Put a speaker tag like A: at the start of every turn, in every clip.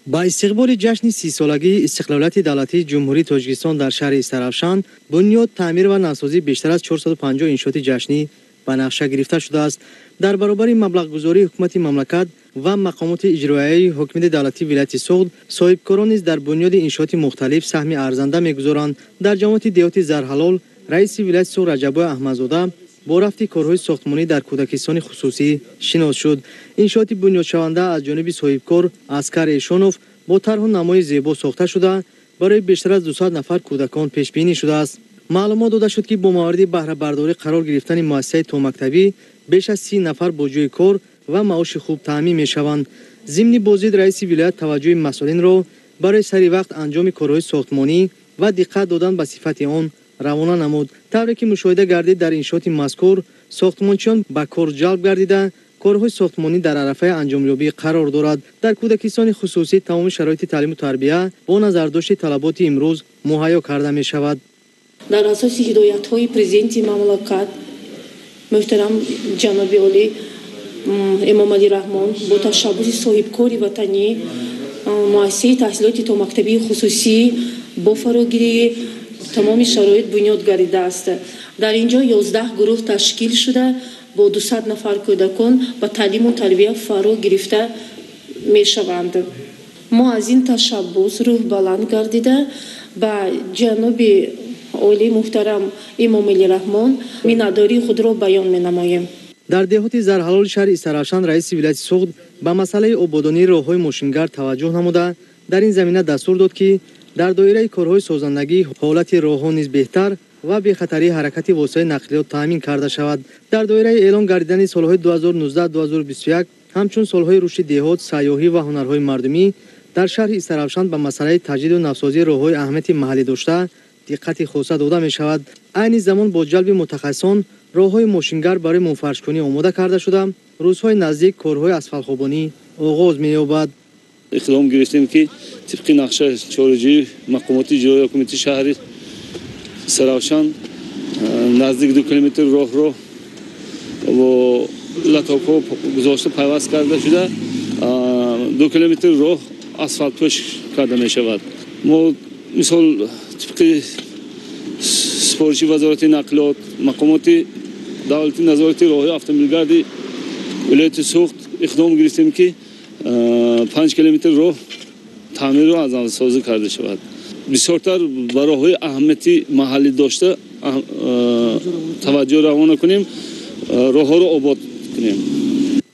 A: با استقبال جشن 30 سالگی استقلالیت دولتی جمهوری تاجیکستان در شهر استرافشان، بنیاد تعمیر و نوسازی بیشتر از 450 انشاءات جشنی به نقشه گرفته شده است. در برابر مبلغ گذاری حکومت مملکت و مقامات اجرایی حکومت دولتی ولایت سوخت، صاحبکاران نیز در بنیاد انشاءات مختلف سهم ارزنده می‌گذارند. در جماعت دیهاتی زرحلال، رئیس ولایت سوخت رجب احمدزاده با رفت کارهای ساختمانی در کودکستان خصوصی شناس شد. انشاءات بنیاد شونده از جانب صاحبکار اسکر ایشونوف با طرح و نمای زیبا ساخته شده برای بیشتر از 200 نفر کودکان پیش بینی شده است. معلومات داده شد که با موارد بهره برداری قرار گرفتن مؤسسه تا مکتبی بیش از 30 نفر با جای کار و معاش خوب تامین می‌شوند. ضمن بازدید رئیس ولایت توجه مسئولین را برای سری وقت انجام کارهای ساختمانی و دقت دادن به صفت آن روانه نمود. طوری که مشاهده گردید در انشاءات مذکور ساختمانچیان به کار جلب گردیده کارهای ساختمانی در عرصه انجامیابی قرار دارد. در کودکستان خصوصی تمام شرایط تعلیم و تربیت با نظرداشت طلبات امروز مهیا کرده می شود.
B: در اساس هدایت‌های پرزیدنت مملکت محترم جناب عالی امام علی رحمان با تشبث صاحبکار وطنی مؤسسه تحصیلات تا مکتبی خصوصی با فراگیری تمام شرایط بنیاد گردیده است. در اینجا 11 گروه تشکیل شده با 200 نفر کودکان با تعلیم و تربیت فرا گرفته می شوند. ما از این تشبث روح بلند گردیده با جناب عالی محترم امام علی رحمان میnnتداری خود را بیان می نماییم.
A: در دهات زرحلال شهر استرافشان رئیس ولایت سوخت به مسئله آبادانی راههای ماشینگر توجه نموده در این زمینه دستور داد که در دایره کارهای سازندگی حالت راهها نیز بهتر و بی خطری حرکت وسایل نقلیات تامین کرده شود. در دایره اعلام گردیدن سالهای 2019-2021 همچون سالهای رشد دهات، سیاحی و هنرهای مردمی در شهر استرافشان به مسئله تجدید و نوسازی راههای اهمیت محلی داشته دقت خاصه داده می شود. عین زمان با جلب متخصصان راههای ماشینگر برای منفرش‌کنی آماده کرده شده. روزهای نزدیک کارهای اسفالت‌خوابانی آغاز می‌یابد.
C: اقدام گرفتیم که طبق نقشه چارجویی مقامات اجرایی حکومت شهر استرافشان نزدیک 2 کیلومتر راه رو با لطافه گذاشته پیوست کرده شده. 2 کیلومتر راه اسفالت پوش کرده می شود. ما مثال طبق سپارشی وزارت نقلیات مقامات دولتی نظارت راههای اتومبیلگردی ولایت سوخت اقدام گرفتیم که 5 کیلومتر راه تعمیر و ازامسازی کرده شود. بسیارتر به راههای اهمیتی محلی داشته توجه روانه کنیم، راهها را آباد کنیم.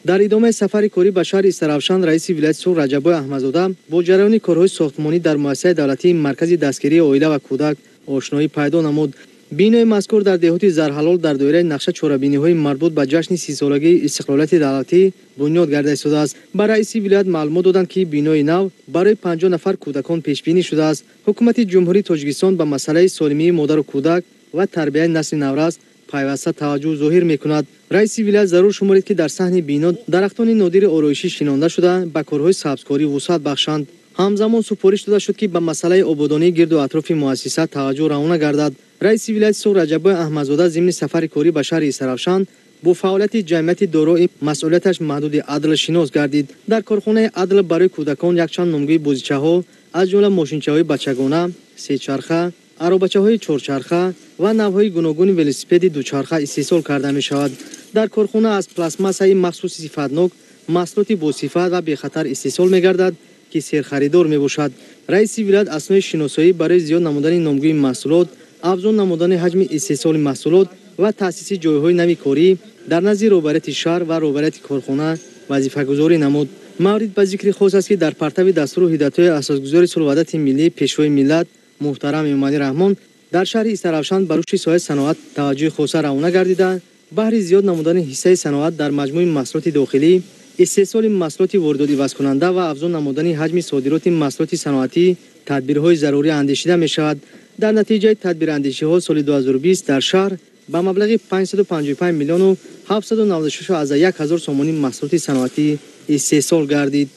A: در ادامه سفر کاری به شهر استرافشان رئیس ولایت سوخت رجب احمدزاده با جریان کارهای ساختمانی در مؤسسه دولتی مرکز دستگیری عائله و کودک آشنایی پیدا نمود. بینای مذکور در دهات زرحلال در دایره نقشه چهاربینی‌های مربوط به جشن 30 سالگی استقلالیت دولتی بنیاد گردیده شده است. با رئیس ولایت معلومات دادند که بینای نو برای 50 نفر کودکان پیش بینی شده است. حکومت جمهوری تاجیکستان به مسئله سالمی مادر و کودک و تربیت نسل نوروز پیوسته توجه ظاهر می‌کند. رئیس ولایت ضرور شمارید که در صحن بنا درختان نادر آرایشی شنانده شده به کارهای سبزکاری وسعت بخشند. همزمان سپارش داده شد که به مسئله آبادانی گرد و اطراف مؤسسه توجه روانه گردد. رئیس ولایت سوخت رجب احمدزاده ضمن سفر کاری به شهر استرافشان با فعالیت جمعیت دارای مسئولیتش محدود عدل شناس گردید. در کارخانه عدل برای کودکان یک چند نمونه بازیچه‌ها از جمله ماشینچه‌های بچگانه، سه چرخه، عربچه‌های چهارچرخه و نوع‌های گوناگون ولوسیپد دوچرخه استحصال کرده می شود. در کارخانه از پلاستماسه مخصوص صفتناک محصولات با صفت و بی خطر استحصال می گردد که سیر خریدار می باشد. رئیس ولایت اسناد شناسایی برای زیاد نمودن نامگوی محصولات، افزون نمودن حجم استحصال محصولات و تأسیس جایهای نوی کاری در نزد رهبریت شهر و رهبریت کارخانه وظیفه گذاری نمود. مورد به ذکر خاص است که در پرتو دستور و هدایت‌های اساسگذار صلح ملی پیشوای ملت محترم امام علی رحمان در شهر استرافشان بر روی ساحه صنعت توجه خاصه روانه گردیده بهر زیاد نمودن حصه صنعت در مجموع محصولات داخلی، استحصال محصولات وارداتی عوض کننده و افزون نمودن حجم صادرات محصولات صنعتی تدبیرهای ضروری اندیشیده می شود. در نتیجه تدبیر اندیشی‌ها سال 2020 در شهر با مبلغ 555 میلیون و 796 از 1000 سومانی محصولات صنعتی استحصال گردید.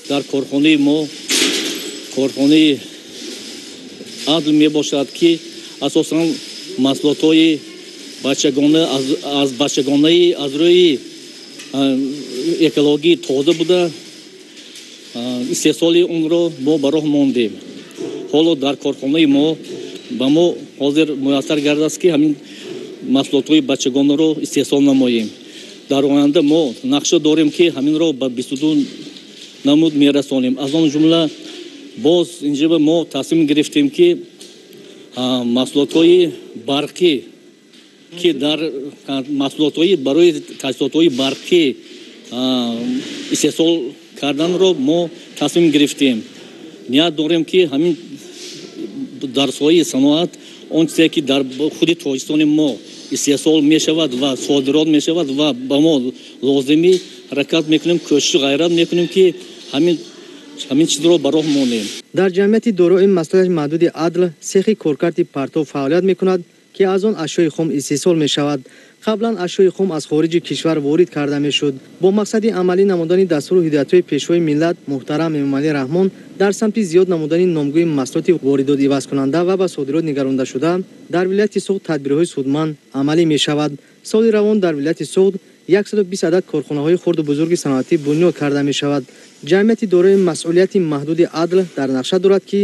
D: در کارخانه ما کارخانه عدل می باشد که اساساً محصولات‌های بچگانه از بچگانه از روی اکولوژی تازه بوده истеҳсоли онро мо ба роҳ мондем. ҳоло дар корхонаи мо ба мо ҳозир муяссар гардааст ки ҳамин маҳсулотҳои бачагонаро истеҳсол намоем. дар оянда мо нақша дорем ки ҳаминро ба 22 намуд мерасонем. аз он ҷумла боз инҷа мо тасмим гирифтем ки маҳсулотҳои барқӣ ки дар маҳсулотҳои барои таҷҳизотҳои барқӣ истеҳсол карданро мо тасмим гирифтем. ният дорем ки ҳамин дар соҳаи саноат он чизе ки дар худи тоҷикистони мо истеҳсол мешавад ва содирот мешавад ва ба мо лозимӣ ҳаракат мекунем, кӯшиш ғайрат мекунем ки ҳамин чизро ба роҳ монем.
A: дар ҷамъияти дорои маслиҳати маҳдуди адл сехи коркарди партов фаъолият мекунад ки аз он ашёи хом истеҳсол мешавад. қаблан ашёи хом аз хориҷи кишвар ворид карда мешуд. бо мақсади амалӣ намудани дастуру ҳидоятҳои пешвои миллат муҳтарам Эмомалӣ Раҳмон дар самти зиёд намудани номгӯи маҳсулоти воридот ивазкунанда ва ба содирот нигарондашуда дар вилояти Суғд тадбирҳои судманд амалӣ мешавад. соли равон дар вилояти Суғд 120 адад корхонаҳои хурду бузурги саноатӣ бунёд карда мешавад. ҷамъияти дорои масъулияти маҳдуди адл дар нақша дорад ки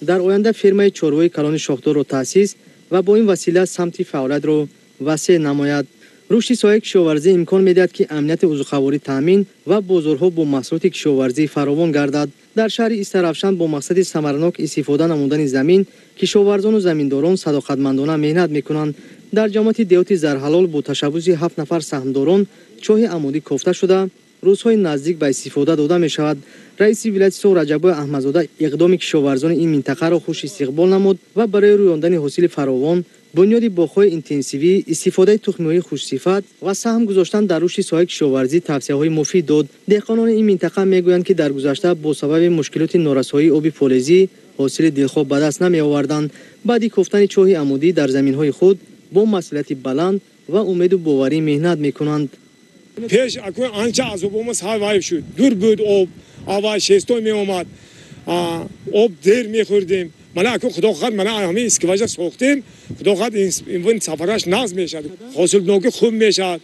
A: дар оянда фермаи чорвои калони Шохдорро таъсис ва бо ин васила самти фаъолиятро васеъ намояд. рушди соҳаи кишоварзӣ имкон медиҳад ки амнияти узуқаворӣ таъмин ва бозорҳо бо маҳсулоти кишоварзӣ фаровон гардад. дар шаҳри Истаравшан бо мақсади самаранок истифода намудани замин кишоварзону заминдорон садоқатмандона меҳнат мекунанд. дар ҷамоати деҳоти Зарҳалол бо ташаббуси 7 нафар саҳмдорон чоҳи амудӣ кофта шуда рӯзҳои наздик ба истифода дода мешавад. раиси вилояти Суғд Раҷабой Аҳмадзода иқдоми кишоварзони ин минтақаро хуш истиқбол намуд ва барои рӯёндани ҳосили фаровон бунёди боғҳои интенсивӣ, истифодаи тухмиҳои хушсифат ва саҳм гузоштан дар рушди соҳаи кишоварзӣ тавсияҳои муфид дод. деҳқонони ин минтақа мегӯянд ки дар гузашта бо сабаби мушкилоти норасоии оби полезӣ ҳосили дилхоҳ ба даст намеоварданд. баъди кофтани чоҳи амудӣ дар заминҳои худ бо масъулияти баланд ва умеду боварӣ меҳнат мекунанд.
E: пеш акун анча азобомыз ҳавайб шуд. дур буд об, аввал шестой меомад, об дер мехӯрдем. мана акун худо хоҳад мана ҳамин искиважа сохтем, худо хоҳад ин сафараш нағз мешавад, ҳосилноки хуб мешавад.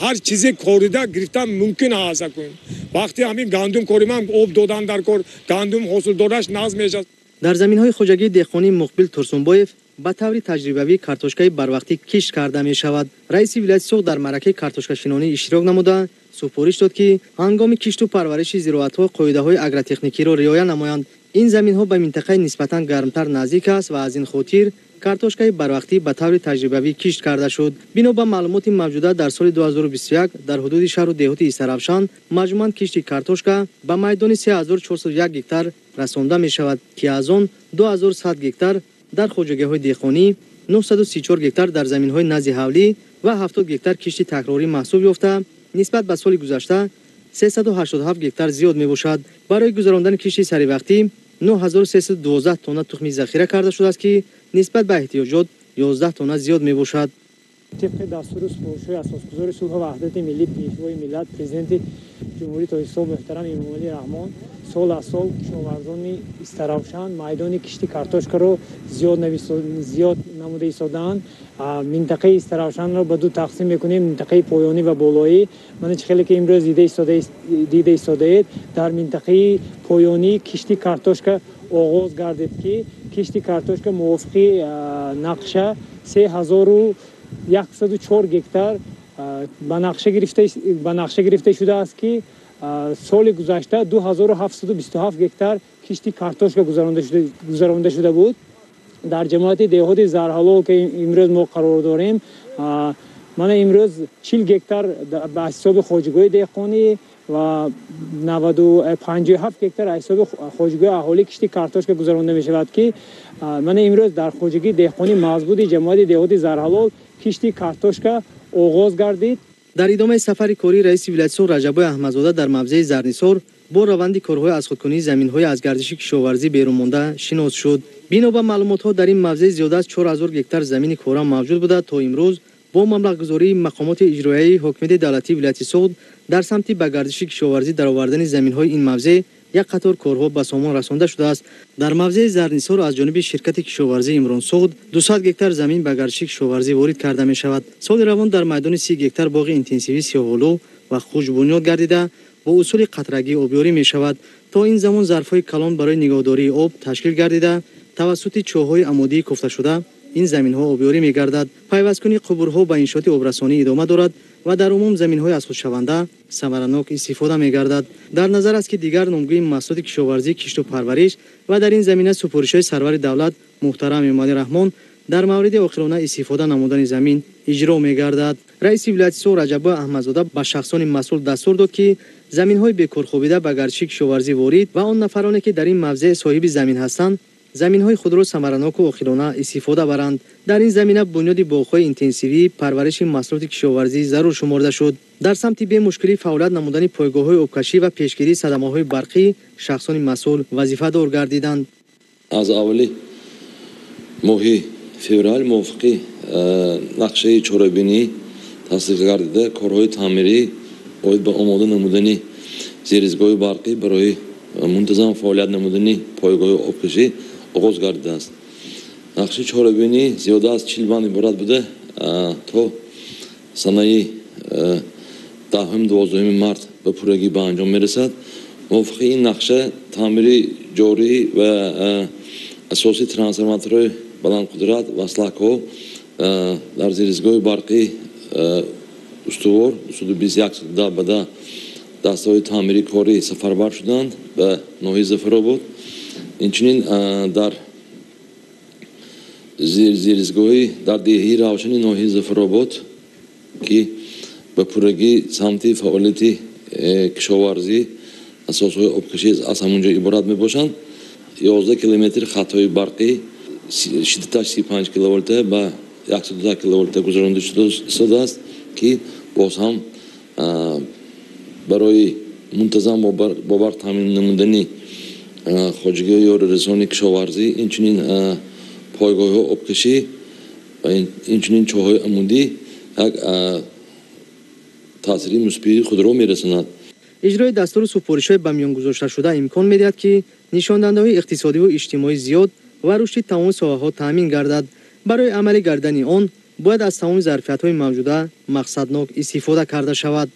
E: ҳар чизе корида гирифтан мумкин аст. акун вақти ҳамин гандум кориман об додан дар кор гандум ҳосилдораш нағз мешавад.
A: дар заминҳои хоҷагии деҳқонӣ Муқбил Турсунбоев ба таври таҷрибавӣ картошкаи барвақтӣ кишт карда мешавад. раиси вилояти Суғд дар маъракаи картошкашинонӣ иштирок намуда супориш дод ки ҳангоми кишту парвариши зироатҳо қоидаҳои агротехникиро риоя намоянд. ин заминҳо ба минтақаи нисбатан гармтар наздик аст ва аз ин хотир картошкаи барвақтӣ ба таври таҷрибавӣ кишт карда шуд. бино ба маълумоти мавҷуда дар соли 2021 дар ҳудуди шаҳру деҳоти Истаравшан маҷмӯан кишти картошка ба майдони 3401 гектар расонда мешавад ки аз он 2100 гектар дар хоҷагиҳои деҳқонӣ, 934 гектар дар заминҳои назди ҳавлӣ ва 70 гектар кишти такрорӣ маҳсуб ёфта нисбат ба соли гузашта 387 гектар зиёд мебошад. барои гузарондани кишти саривақтӣ 9312 тонна тухми захира карда шудааст ки нисбат ба эҳтиёҷот 11 тонна зиёд мебошад.
F: طبق دستور سپارش‌های اساسگذار صلح و وحدت ملی پیشوای ملت پرزیدنت جمهوری تاجیکستان محترم امامعلی رحمان سال از سال کشاورزان استراوشان میدان کشتی کارتوشکا رو زیاد نموده ایستادند. منطقه استراوشان رو به دو تقسیم میکنیم، منطقه پایانی و بالایی. من خیلی که امروز دیده ایستاده در منطقه پایانی کشتی کارتوشکا آغاز گردید که کشتی کارتوشکا موافق نقشه 3104 گکتار به نقشه گرفته شده است که سال گذشته 2727 گکتار کشتی کارتوشکا گذرانده شده بود. در جماعت دهات زرحلال که امروز ما قرار داریم، من امروز 40 گکتار به حساب خواجگاه دهقانی و 57 گکتار حساب خواجگاه اهالی کشتی کارتوشکا گذرانده می شود که من امروز در خواجگی دهقانی مضبوط جماعت دهات زرحلال کشتی کارتوشکا آغاز گردید.
A: дар идомаи сафари корӣ раиси вилояти Суғд Раҷабой Аҳмадзода дар мавзеи Зарнисор бо раванди корҳои азхудкунии заминҳои аз гардиши кишоварзӣ берунмонда шинос шуд. бино ба маълумотҳо дар ин мавзеъ зиёда аз 4000 гектар замини кора мавҷуд буда то имрӯз бо маблағгузории мақомоти иҷроияи ҳокимияти давлатии вилояти Суғд дар самти ба гардиши кишоварзӣ даровардани заминҳои ин мавзеъ як қатор корҳо ба сомон расонда шудааст. дар мавзеи Зарнисор аз ҷониби ширкати кишоварзӣ Имрон Суғд 200 гектар замин ба гардиши кишоварзӣ ворид карда мешавад. соли равон дар майдони 30 гектар боғи интенсивии сиёҳолӯ ва хуш бунёд гардида با اصول قطرگی آبیاری می شود تا این زمان ظرف‌های کلان برای نگهداری آب تشکیل گردیده توسط چاه‌های عمودی کوفته شده این زمین‌ها آبیاری می‌گردد. پیوست‌کنی قبورها به انشاءات آبرسانی ادامه دارد و در عموم زمین‌های از خودشونده ثمرناک استفاده می‌گردد. در نظر است که دیگر نمگوی محصولات کشاورزی، کشت و پرورش و در این زمینه سپارش‌های سرور دولت محترم امامعلی رحمان در مورد عاقلانه استفاده نمودن زمین اجرا می‌گردد. رئیس ولایت سوغ رجب‌بای احمدزاده به شخصان مسئول دستور داد که زمین‌های بیکارخوابیده به گردشی کشاورزی وارد و آن نفرانی که در این موضع صاحب زمین هستند زمین‌های خود را ثمرناک و عاقلانه استفاده برند. در این زمینه بنیاد باغ‌های اینتنسیوی پرورش محصولات کشاورزی ضرور شمرده شد. در سمت به مشکلی فعالیت نمودن پایگاه‌های آبکشی و پیشگیری صدمه‌های برقی شخصان مسئول وظیفه دار گردیدند.
G: از اولی ماه فوریه موافقی نقشه چورابینی تصدیق گردیده کارهای تعمیری باید به آماده نمودنی زیرزگاه برقی برای منتظم فعالیت نمودنی پایگاه آبکشی آغاز گردیده است. نقشه چهاربینی زیاده از 40 بند عبارت بوده تا سنه 10-12 مارت به پورگی به انجام میرسد. موافق این نقشه تعمیری جاری و اساسی ترانسفورماتورهای بلند قدرت و اسلاک‌ها در زیرزگاه برقی استوار 221 به دسته‌های تعمیری کاری سفربر شدند به ناحیه ظفرآباد. اینچنین در زیرزگاهی در دهی روشنی ناحیه ظفرآباد که به پورگی سمتی فعالیت کشاورزی اساس‌های آبکشی از همونجا عبارت میباشند. 11 کیلومتر خطهای برقی شدتش 35 کیلوولت به 110 کیلوولت گذرانده شده است که باز هم برای منتظم با برق تامین نمودنی خواجگی یا رسانی کشاورزی اینچنین پایگاه ها آبکشی و اینچنین چاهای عمودی یک تاثیری مثبت خود را میرساند.
A: اجرای دستور سپارش‌های به میان گذاشته شده امکان می‌دهد که نشانده‌های اقتصادی و اجتماعی زیاد و رشد تمام ساحه‌ها تامین گردد. برای عملی گردنی آن باید از تمام ظرفیت‌های موجوده مقصدناک استفاده کرده شود.